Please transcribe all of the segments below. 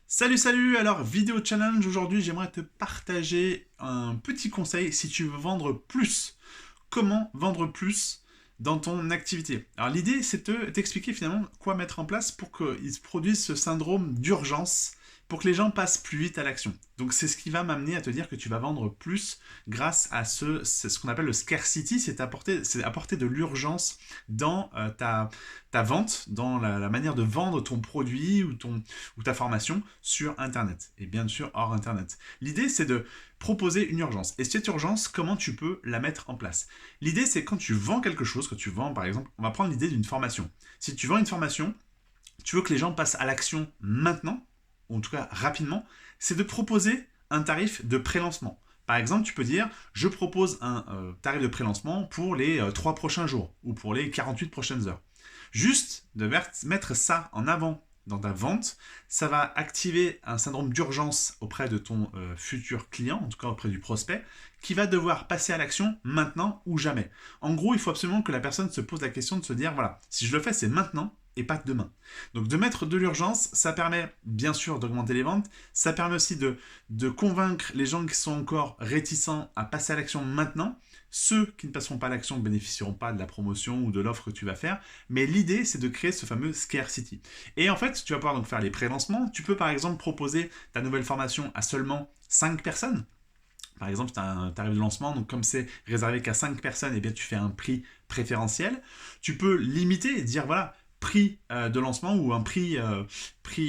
Salut, alors vidéo challenge, aujourd'hui j'aimerais te partager un petit conseil si tu veux vendre plus. Comment vendre plus dans ton activité? Alors l'idée c'est de t'expliquer finalement quoi mettre en place pour qu'il se produise ce syndrome d'urgence, pour que les gens passent plus vite à l'action. Donc c'est ce qui va m'amener à te dire que tu vas vendre plus grâce à c'est ce qu'on appelle le scarcity, c'est apporter de l'urgence dans ta vente, dans la manière de vendre ton produit ou ta formation sur Internet, et bien sûr hors Internet. L'idée, c'est de proposer une urgence. Et cette urgence, comment tu peux la mettre en place? L'idée, c'est quand tu vends quelque chose, quand tu vends, par exemple, on va prendre l'idée d'une formation. Si tu vends une formation, tu veux que les gens passent à l'action maintenant, ou en tout cas rapidement, c'est de proposer un tarif de prélancement. Par exemple, tu peux dire, je propose un tarif de prélancement pour les 3 prochains jours ou pour les 48 prochaines heures. Juste de mettre ça en avant dans ta vente, ça va activer un syndrome d'urgence auprès de ton futur client, en tout cas auprès du prospect, qui va devoir passer à l'action maintenant ou jamais. En gros, il faut absolument que la personne se pose la question de se dire, voilà, si je le fais, c'est maintenant et pas demain. Donc de mettre de l'urgence, ça permet bien sûr d'augmenter les ventes, ça permet aussi de convaincre les gens qui sont encore réticents à passer à l'action maintenant. Ceux qui ne passeront pas à l'action ne bénéficieront pas de la promotion ou de l'offre que tu vas faire, mais l'idée c'est de créer ce fameux scarcity. Et en fait, tu vas pouvoir donc faire les pré-lancements, tu peux par exemple proposer ta nouvelle formation à seulement 5 personnes. Par exemple, tu as un tarif de lancement, donc comme c'est réservé qu'à 5 personnes, eh bien, tu fais un prix préférentiel. Tu peux limiter et dire, voilà, prix de lancement ou un prix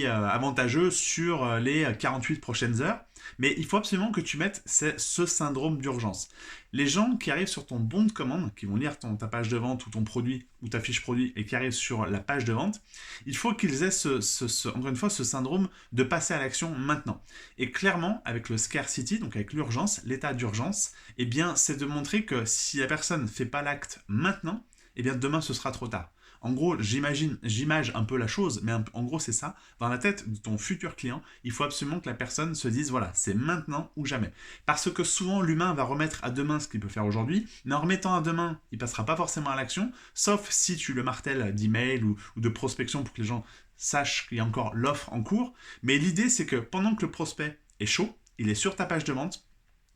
avantageux sur les 48 prochaines heures. Mais il faut absolument que tu mettes ce syndrome d'urgence. Les gens qui arrivent sur ton bon de commande, qui vont lire ta page de vente ou ton produit ou ta fiche produit et qui arrivent sur la page de vente, il faut qu'ils aient encore une fois ce syndrome de passer à l'action maintenant. Et clairement, avec le scarcity, donc avec l'urgence, l'état d'urgence, eh bien, c'est de montrer que si la personne ne fait pas l'acte maintenant, eh bien demain ce sera trop tard. En gros, j'image un peu la chose, mais en gros, c'est ça. Dans la tête de ton futur client, il faut absolument que la personne se dise, voilà, c'est maintenant ou jamais. Parce que souvent, l'humain va remettre à demain ce qu'il peut faire aujourd'hui, mais en remettant à demain, il passera pas forcément à l'action, sauf si tu le martèles d'email ou de prospection pour que les gens sachent qu'il y a encore l'offre en cours. Mais l'idée, c'est que pendant que le prospect est chaud, il est sur ta page de vente,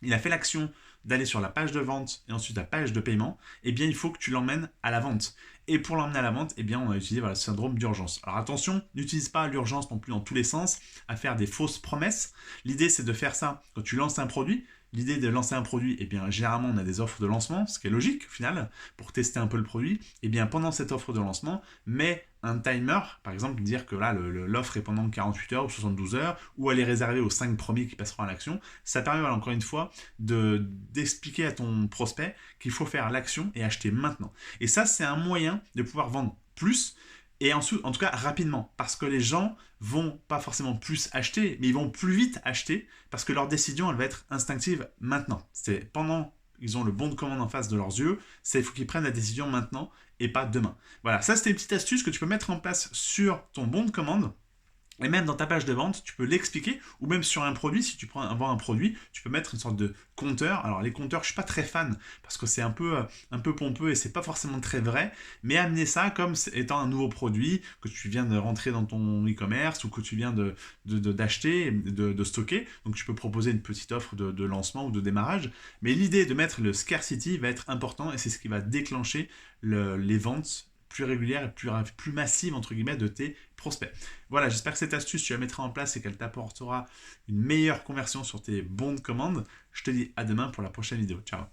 il a fait l'action d'aller sur la page de vente et ensuite la page de paiement, eh bien il faut que tu l'emmènes à la vente. Et pour l'emmener à la vente, eh bien on va utiliser le syndrome d'urgence. Alors attention, n'utilise pas l'urgence non plus dans tous les sens, à faire des fausses promesses. L'idée c'est de faire ça quand tu lances un produit. L'idée de lancer un produit, eh bien généralement on a des offres de lancement, ce qui est logique au final, pour tester un peu le produit. Eh bien pendant cette offre de lancement, mets un timer, par exemple dire que là l'offre est pendant 48 heures ou 72 heures, ou elle est réservée aux 5 premiers qui passeront à l'action. Ça permet voilà, encore une fois d'expliquer à ton prospect qu'il faut faire l'action et acheter maintenant. Et ça c'est un moyen de pouvoir vendre plus et ensuite, en tout cas rapidement, parce que les gens vont pas forcément plus acheter, mais ils vont plus vite acheter parce que leur décision elle va être instinctive maintenant. C'est pendant ils ont le bon de commande en face de leurs yeux, il faut qu'ils prennent la décision maintenant et pas demain. Voilà, ça c'était une petite astuce que tu peux mettre en place sur ton bon de commande. Et même dans ta page de vente, tu peux l'expliquer, ou même sur un produit, si tu vends un produit, tu peux mettre une sorte de compteur. Alors les compteurs, je suis pas très fan, parce que c'est un peu pompeux et c'est pas forcément très vrai, mais amener ça comme étant un nouveau produit que tu viens de rentrer dans ton e-commerce ou que tu viens d'acheter, de stocker. Donc tu peux proposer une petite offre de lancement ou de démarrage, mais l'idée de mettre le scarcity va être important et c'est ce qui va déclencher les ventes plus régulière et plus massive entre guillemets de tes prospects. Voilà, j'espère que cette astuce tu la mettras en place et qu'elle t'apportera une meilleure conversion sur tes bons de commande. Je te dis à demain pour la prochaine vidéo. Ciao.